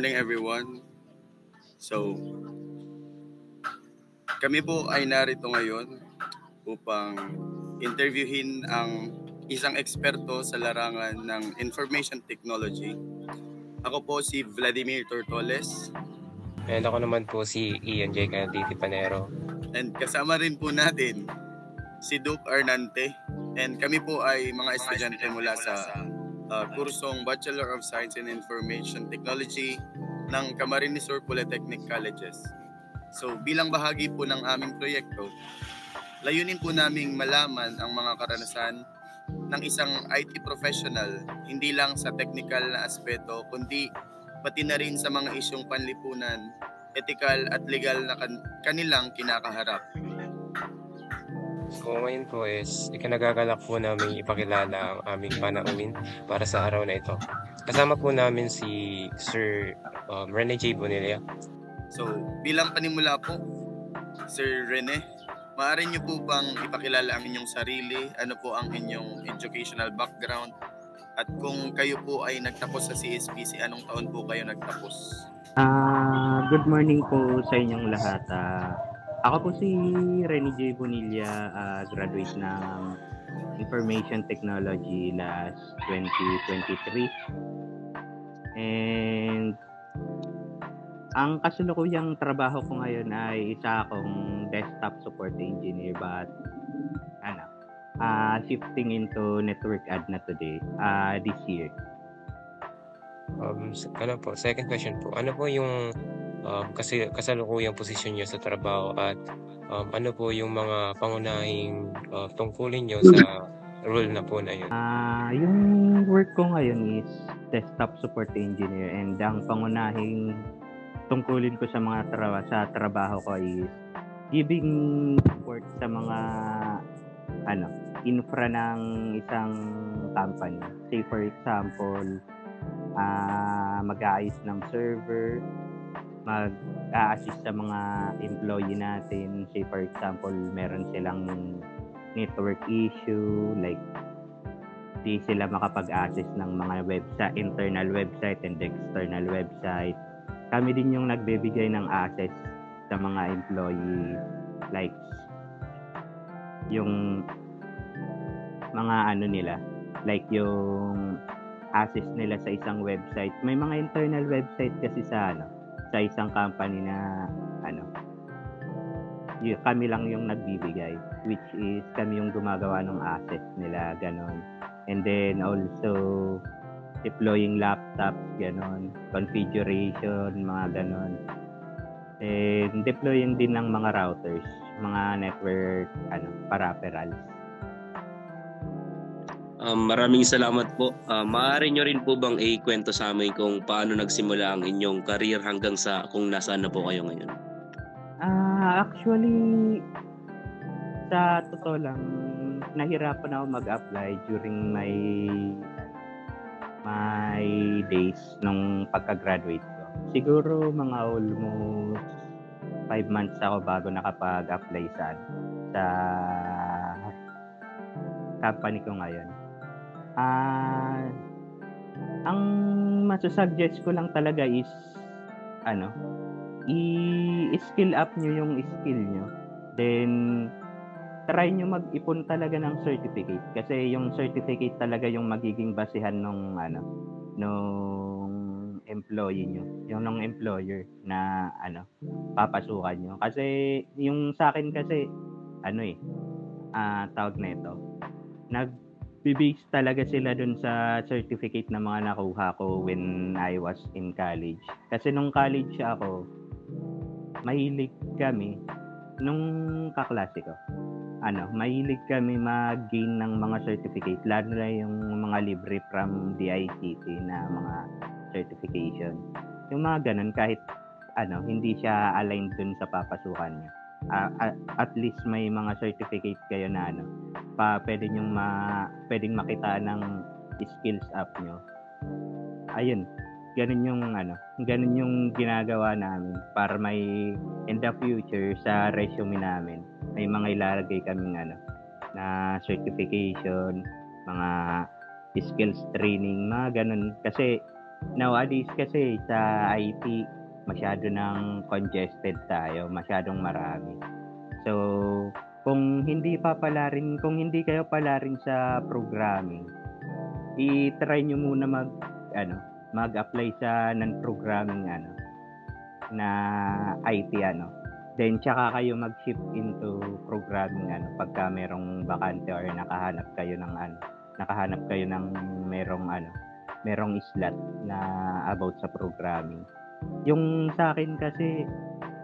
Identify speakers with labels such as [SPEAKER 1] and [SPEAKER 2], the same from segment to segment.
[SPEAKER 1] morning everyone. So, kami po ay narito ngayon upang interviewin ang isang eksperto sa larangan ng information technology. Ako po si Vladimir Tortoles.
[SPEAKER 2] And ako naman po si Ian J. Canditi Panero.
[SPEAKER 1] And kasama rin po natin si Duke Arnante. And kami po ay mga estudyante mula sa kursong Bachelor of Science in Information Technology ng Camarines Sur Polytechnic Colleges. So bilang bahagi po ng aming proyekto, layunin po naming malaman ang mga karanasan ng isang IT professional hindi lang sa technical na aspeto kundi pati na rin sa mga isyong panlipunan, ethical at legal na kanilang kinakaharap.
[SPEAKER 2] So ngayon po is ikinagagalak po namin ipakilala ang aming panauhin para sa araw na ito. Kasama po namin si Sir Rene J. Bonilla.
[SPEAKER 1] So bilang panimula po, Sir Rene, maaari niyo po bang ipakilala ang inyong sarili? Ano po ang inyong educational background? At kung kayo po ay nagtapos sa CSPC, anong taon po kayo nagtapos?
[SPEAKER 3] Good morning po sa inyong lahat. Ako po si Rene J. Bonilla, graduate ng Information Technology last 2023. And ang kasalukuyang trabaho ko ngayon ay isa akong desktop support engineer but shifting into network admin today, this year.
[SPEAKER 2] Second question po. Ano po yung kasalukuyang posisyon niyo sa trabaho at ano po yung mga pangunahing tungkulin niyo sa role na po na yun?
[SPEAKER 3] Yung work ko ngayon is desktop support engineer and ang pangunahing tungkulin ko sa mga trabaho ko is giving support sa mga infra ng isang company. Say for example, mag-aayos ng server, mag-a-assist sa mga employee natin. Say for example, meron silang network issue, like di sila makapag-access ng mga website, internal website and external website. Kami din yung nagbibigay ng access sa mga employee, like yung mga nila, like yung access nila sa isang website. May mga internal website kasi sa isang company na kami lang yung nagbibigay, which is kami yung gumagawa ng access nila, ganon. And then also deploying laptops, ganon, configuration, mga ganon. And deploying din ng mga routers, mga network peripherals.
[SPEAKER 4] Maraming salamat po. Maaari nyo rin po bang ikwento sa amin kung paano nagsimula ang inyong career hanggang sa kung nasaan na po kayo ngayon?
[SPEAKER 3] Actually, sa totoo lang, nahirapan ako mag-apply during my days nung pagka-graduate ko. Siguro mga almost 5 months ako bago nakapag-apply sa company ko ngayon. Ang masasuggest ko lang talaga is i-skill up nyo yung skill nyo. Then try nyo mag-ipon talaga ng certificate kasi yung certificate talaga yung magiging basihan nung employee nyo, yung nung employer na papasukan nyo. Kasi yung sa akin kasi tawag nito, nag-base talaga sila dun sa certificate na mga nakuha ko when I was in college. Kasi nung college ako, mahilig kami nung kaklase ko. Mahilig kami mag-gain ng mga certificate, lalo na yung mga libre from DICT na mga certification. Yung mga ganun, kahit hindi siya aligned dun sa papasukan niya. At least may mga certificate kayo na pwedeng makita ng skills up nyo. Ayun, ganun yung ginagawa namin para may in the future sa resume namin may mga ilalagay kaming na certification, mga skills training, mga ganun. Kasi nowadays kasi sa IT, masyado ng congested tayo, masyadong marami. So, kung hindi kayo pala rin sa programming, i-try nyo muna mag-apply sa non-programming na IT Then tsaka kayo mag-shift into programming pagka merong bakante or nakahanap kayo ng merong slot na about sa programming. Yung sa akin kasi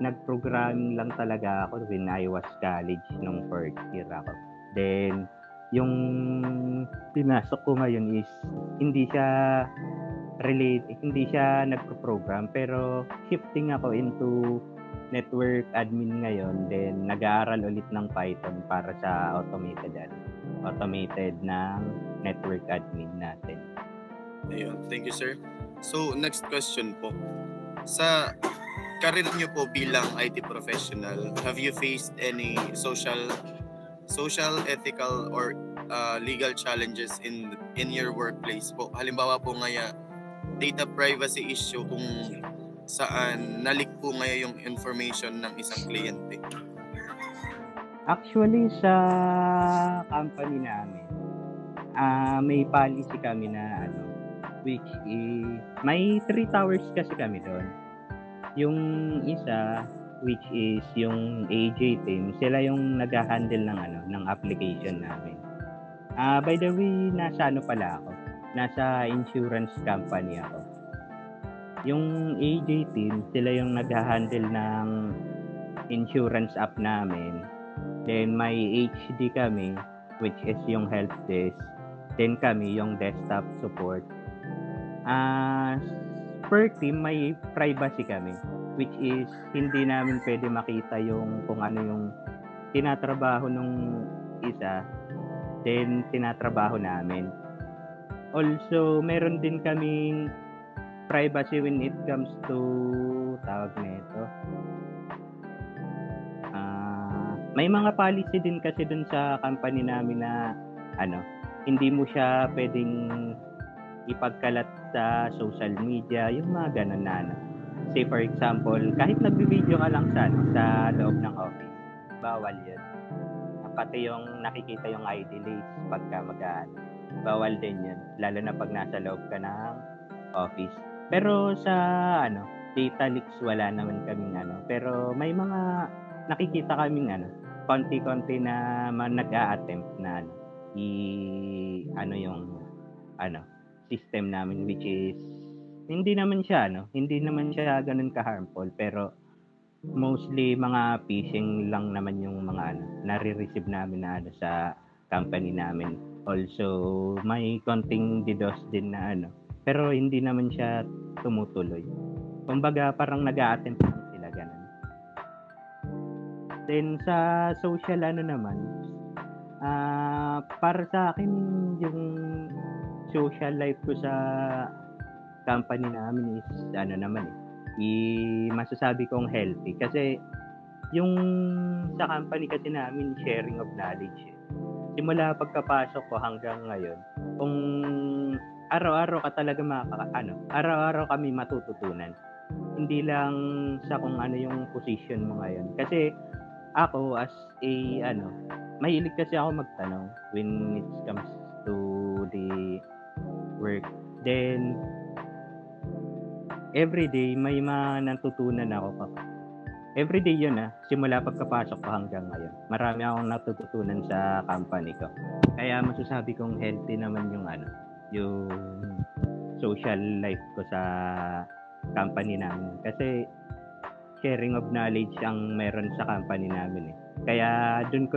[SPEAKER 3] nag-programming lang talaga ako when I was college nung first year ako. Then yung pinasok ko ngayon is hindi siya nagpo-program pero shifting ako into network admin ngayon, then nag-aaral ulit ng Python para sa automated ng network admin natin.
[SPEAKER 1] Ayun, thank you sir. So next question po. Sa career niyo po bilang IT professional, have you faced any social, ethical or legal challenges in your workplace po? Halimbawa po ngaya data privacy issue kung saan nalik po ngayon yung information ng isang kliyente.
[SPEAKER 3] Actually, sa company namin, may policy kami na which is, may 3 towers kasi kami doon. Yung isa, which is yung AJ team, sila yung nag-handle ng application namin. By the way, nasa pala ako? Nasa insurance company ako. Yung AJ team, sila yung nag-handle ng insurance app namin. Then may HD kami, which is yung help desk. Then kami yung desktop support. Per team, may privacy kami, which is hindi namin pwede makita yung kung ano yung tinatrabaho nung isa, then tinatrabaho namin. Also, meron din kaming privacy when it comes to may mga policy din kasi dun sa company namin na hindi mo siya pwedeng ipagkalat sa social media, yung mga ganun na say for example, kahit nagbi-video ka lang sa loob ng office, bawal yun. Pati yung nakikita yung ID list pagka bawal din yun, lalo na pag nasa loob ka ng office. Pero sa data leaks wala naman kaming pero may mga nakikita kaming konti-konti na nag-a-attempt na yung system namin, which is hindi naman siya ganun ka-harmful, pero mostly mga phishing lang naman yung mga nare-receive namin na sa company namin. Also may konting DDoS din na pero hindi naman siya tumutuloy. Kumbaga parang nag-a-attempt lang sila ganun. Then sa social naman, para sa akin yung social life ko sa company namin is masasabi kong healthy kasi yung sa company kasi namin sharing of knowledge. Simula pagkapasok ko hanggang ngayon, kung araw-araw ka talaga araw-araw kami matututunan. Hindi lang sa kung ano yung position mo ngayon. Kasi ako as a mahilig kasi ako magtanong when it comes to the work. Then every day may mga natutunan ako. Every day yun simula pagkapasok ko hanggang ngayon. Marami akong natututunan sa company ko. Kaya masasabi kong healthy naman yung yung social life ko sa company namin. Kasi sharing of knowledge ang meron sa company namin Kaya dun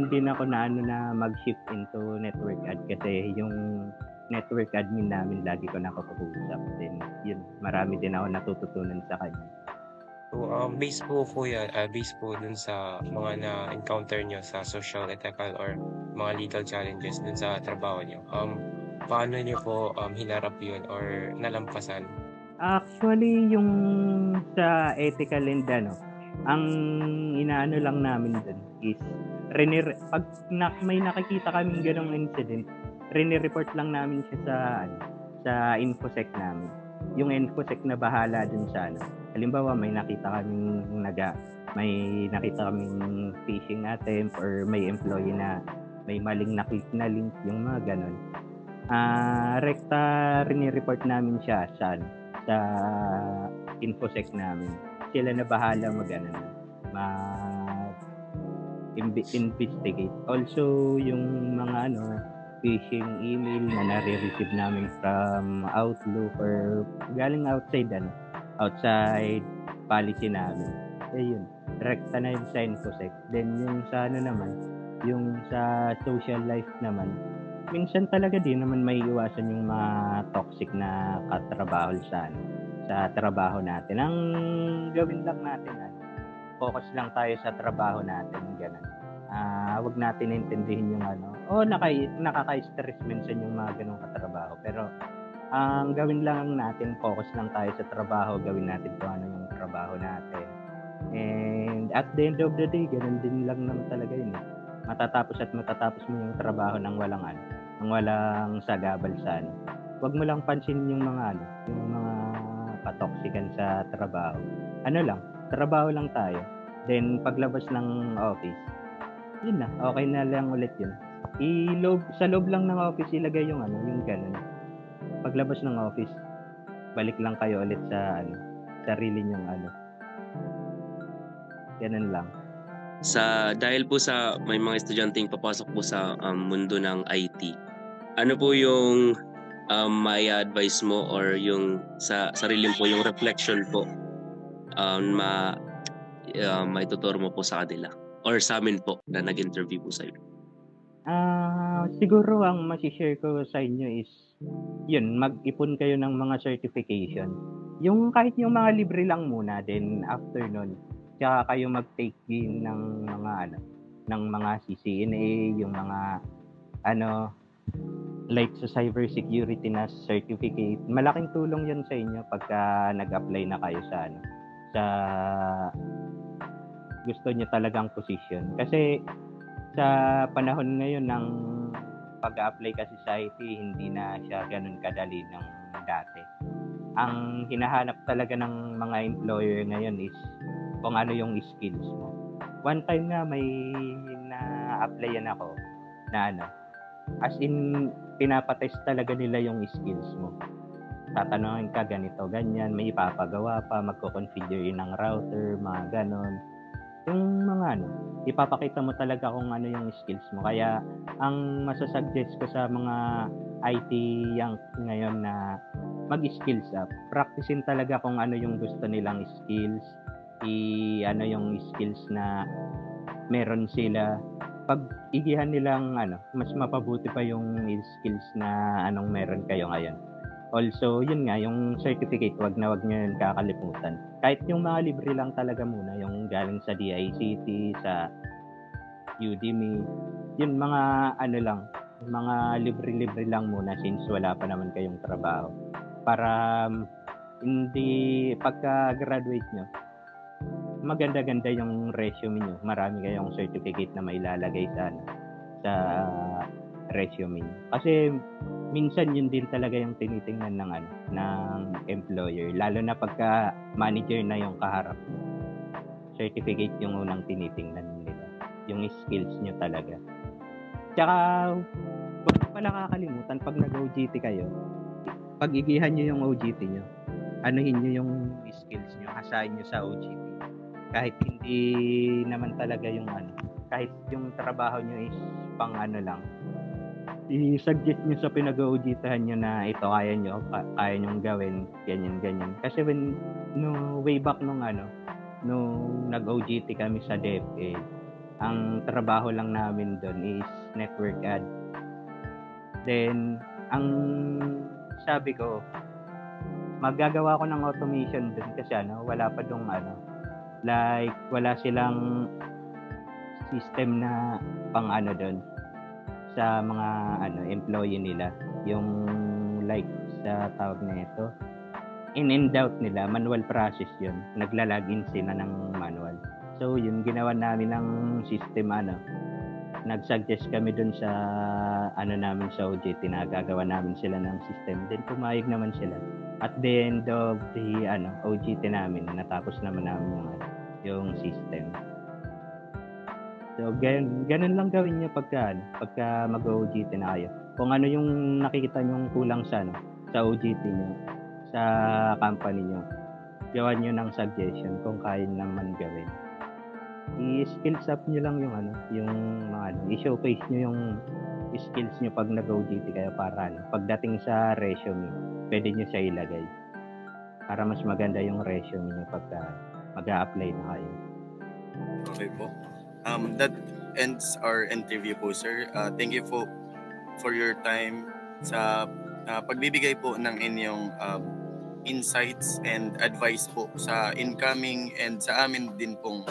[SPEAKER 3] din ako na mag-shift into network ad kasi yung network admin namin lagi ko nakakausap. Then yun, marami din ako natututunan sa kanya.
[SPEAKER 2] So, based po dun sa mga na-encounter nyo sa social, ethical, or mga legal challenges dun sa trabaho nyo, paano nyo po hinarap yun or nalampasan?
[SPEAKER 3] Actually, yung sa ethical and ang inaano lang namin dun is pag may nakikita kaming ganong incident, report lang namin siya sa infosec namin. Yung infosec na bahala dun sa ano. Halimbawa, may nakita kaming phishing attempt or may employee na may maling na-click na link, yung mga ganun. Rekta rini-report namin siya sa infosec namin. Sila na bahala investigate. Also, yung mga phishing email na nare-receive namin from Outlook or galing outside policy namin. Yun. Rekta na yun sa infosec. Then yung sa yung sa social life naman, minsan talaga din naman may iwasan yung mga toxic na katrabaho sa trabaho natin. Ang gawin lang natin, focus lang tayo sa trabaho natin, ganun. Wag natin intindihin yung nakaka-stress minsan yung mga ganung katrabaho. Pero ang gawin lang natin, focus lang tayo sa trabaho, gawin natin kung ano yung trabaho natin. And at the end of the day, ganun din lang naman talaga yun. Matatapos mo yung trabaho ng walang sagabal sa Wag mo lang pansinin yung mga patoksikan sa trabaho. Trabaho lang tayo. Then paglabas ng office, yun na, okay na lang ulit yun. Sa loob lang ng office ilagay yung ganun. Paglabas ng office, balik lang kayo ulit sa sarili nyong ganun lang.
[SPEAKER 4] Dahil po sa may mga estudyanteng papasok po sa mundo ng IT, ano po yung may advice mo or yung sa sarili mo po, yung reflection po may tuturo mo po sa kanila or sa amin po na nag-interview po sa iyo?
[SPEAKER 3] Siguro ang masishare ko sa inyo is yun, mag-ipon kayo ng mga certification. Yung kahit yung mga libre lang muna, then after nun, tsaka kayo mag-take din ng mga CCNA, yung mga like sa cybersecurity na certificate. Malaking tulong yun sa inyo pagka nag-apply na kayo sa gusto niyo talagang position. Kasi sa panahon ngayon ng pag-apply kasi sa IT, hindi na siya ganun kadali ng dati. Ang hinahanap talaga ng mga employer ngayon is kung ano yung skills mo. One time nga may na-applyan ako na as in pinapatest talaga nila yung skills mo. Tatanungin ka ganito, ganyan, may ipapagawa pa, magko-configure ng router, mga ganon. Yung mga ipapakita mo talaga kung ano yung skills mo. Kaya ang masasuggest ko sa mga IT young ngayon na mag-skills up. Practicein talaga kung ano yung gusto nilang skills, yung skills na meron sila. Pag igihan nilang mas mapabuti pa yung skills na anong meron kayo ngayon. Also, yun nga, yung certificate, wag nyo yun kakalimutan. Kahit yung mga libre lang talaga muna, yung galing sa DICT, sa Udemy, yun mga mga libre-libre lang muna since wala pa naman kayong trabaho. Para hindi pagka-graduate nyo, maganda-ganda yung resume nyo. Marami kayong certificate na mailalagay sa resume nyo. Kasi minsan yun din talaga yung tinitingnan ng employer, lalo na pagka manager na yung kaharap mo. Certificate yung unang tinitingnan nila, yung skills nyo talaga. Tsaka wag pala kakalimutan pag nag-OJT kayo, pag-igihan nyo yung OJT nyo, anuhin nyo yung skills nyo, asahin nyo sa OJT. Kahit hindi naman talaga yung kahit yung trabaho nyo is pang lang, i-suggest nyo sa pinag-auditahan nyo na ito kaya nyong gawin, ganyan. Kasi way back nung nag-OJT kami sa DepEd, ang trabaho lang namin doon is network ad. Then, ang sabi ko, magagawa ko ng automation doon kasi wala pa dong like wala silang system na pang doon sa mga employee nila, yung like sa tawag na ito, in doubt nila, manual process yun, nagla-login sila ng manual. So yun, ginawa namin ng system nag-suggest kami dun sa ano namin sa OJT na gagawa namin sila ng system. Then pumayag naman sila. At the end of the OJT namin, natapos naman namin yung system. So ganun lang gawin niyo pagka mag-OJT na kayo. Kung ano yung nakikita niyong kulang sa OJT niyo, sa company niyo, gawan niyo ng suggestion kung kaya naman gawin. I-skills up niyo lang yung i-showcase niyo yung skills niyo pag nag-OJT kayo para pagdating sa resume, pwede niyo siya ilagay. Para mas maganda yung resume niyo pagka mag-a-apply na kayo.
[SPEAKER 1] Okay po. That ends our interview po, sir. Thank you po for your time sa pagbibigay po ng inyong insights and advice po sa incoming and sa amin din pong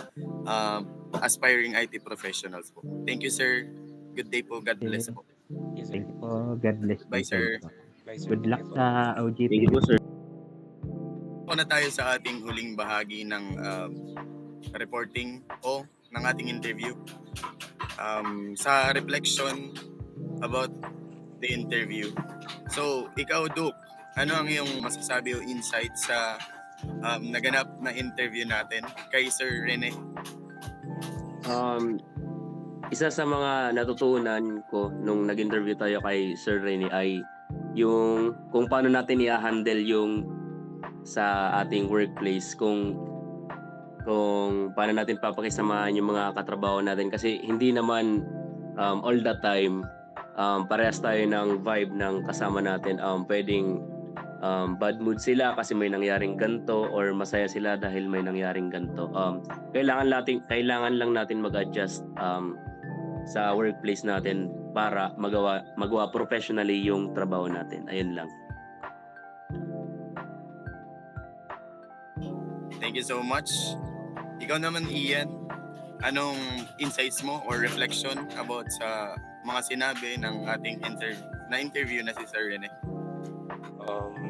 [SPEAKER 1] aspiring IT professionals po. Thank you, sir. Good day po. God bless po.
[SPEAKER 2] Yes, sir.
[SPEAKER 3] Thank you po. God bless.
[SPEAKER 1] Bye, sir.
[SPEAKER 2] Bye, sir.
[SPEAKER 3] Good luck sa OJT.
[SPEAKER 4] Thank you po, sir.
[SPEAKER 1] Po na tayo sa ating huling bahagi ng reporting o ng ating interview. Sa reflection about the interview. So, ikaw, Duke, ano ang iyong masasabi o insight sa naganap na interview natin kay Sir Rene?
[SPEAKER 4] Isa sa mga natutunan ko nung nag-interview tayo kay Sir Rene ay yung kung paano natin i-handle yung sa ating workplace, kung paano natin papakisamahan yung mga katrabaho natin, kasi hindi naman all the time parehas tayo ng vibe ng kasama natin. Pwedeng bad mood sila kasi may nangyaring ganto, or masaya sila dahil may nangyaring ganto. Kailangan lang natin mag-adjust sa workplace natin para magawa professionally yung trabaho natin. Ayun lang.
[SPEAKER 1] Thank you so much. Ikaw naman, Ian, anong insights mo or reflection about sa mga sinabi ng ating interview na si Sir Rene?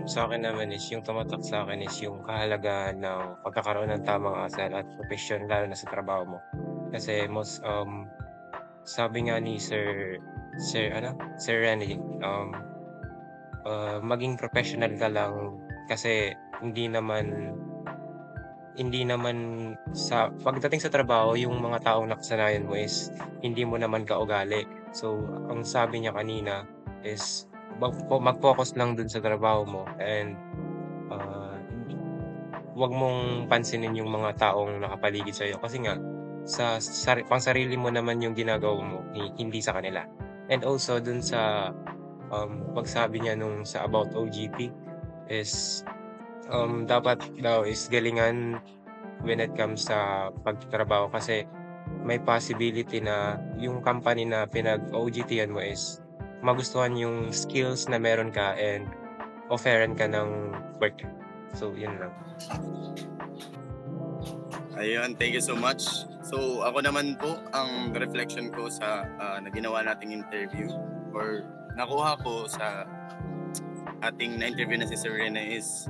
[SPEAKER 2] Sa akin naman is yung tumatak sa akin is yung kahalagahan ng pagkakaroon ng tamang asal at profesyon, lalo na sa trabaho mo. Kasi sabi nga ni Sir Rene, maging professional ka lang, kasi hindi naman sa pagdating sa trabaho, yung mga taong nakasanayan mo is hindi mo naman kaugali. So ang sabi niya kanina is mag-focus lang dun sa trabaho mo, and wag mong pansinin yung mga taong nakapaligid sa'yo, kasi nga pang sarili mo naman yung ginagawa mo, hindi sa kanila. And also dun sa pagsabi niya nung sa about OGT is dapat daw is galingan when it comes sa pagtatrabaho, kasi may possibility na yung company na pinag-OGT-an mo is magustuhan yung skills na meron ka and offeran ka ng work. So, yun lang.
[SPEAKER 1] Ayun, thank you so much. So, ako naman po, ang reflection ko sa naginawa nating interview or nakuha ko sa ating na-interview na si Sir Rene is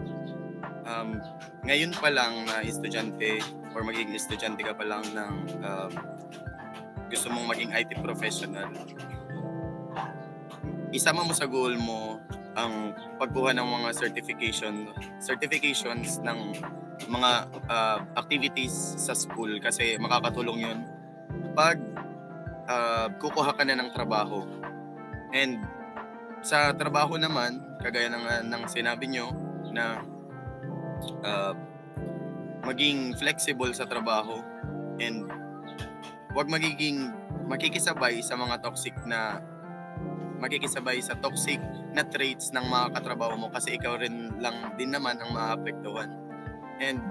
[SPEAKER 1] ngayon pa lang na estudyante or magiging estudyante ka pa lang ng gusto mong maging IT professional, isama mo sa goal mo ang pagkuha ng mga certifications ng mga activities sa school, kasi makakatulong yun pag kukuha ka na ng trabaho. And sa trabaho naman, kagaya ng sinabi nyo na maging flexible sa trabaho and wag makikisabay sa toxic na traits ng mga katrabaho mo, kasi ikaw rin lang din naman ang maapektuhan. And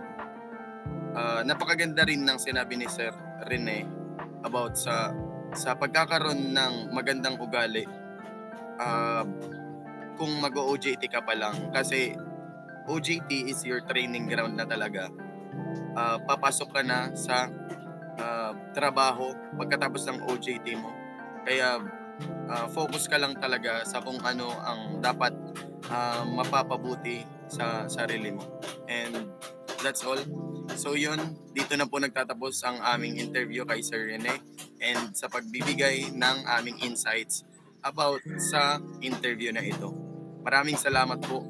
[SPEAKER 1] napakaganda rin ng sinabi ni Sir Rene about sa pagkakaroon ng magandang ugali kung mag-OJT ka pa lang, kasi OJT is your training ground na talaga. Papasok ka na sa trabaho pagkatapos ng OJT mo. Kaya focus ka lang talaga sa kung ano ang dapat mapapabuti sa sarili mo. And That's all. So yun, dito na po nagtatapos ang aming interview kay Sir Rene and sa pagbibigay ng aming insights about sa interview na ito. Maraming salamat po.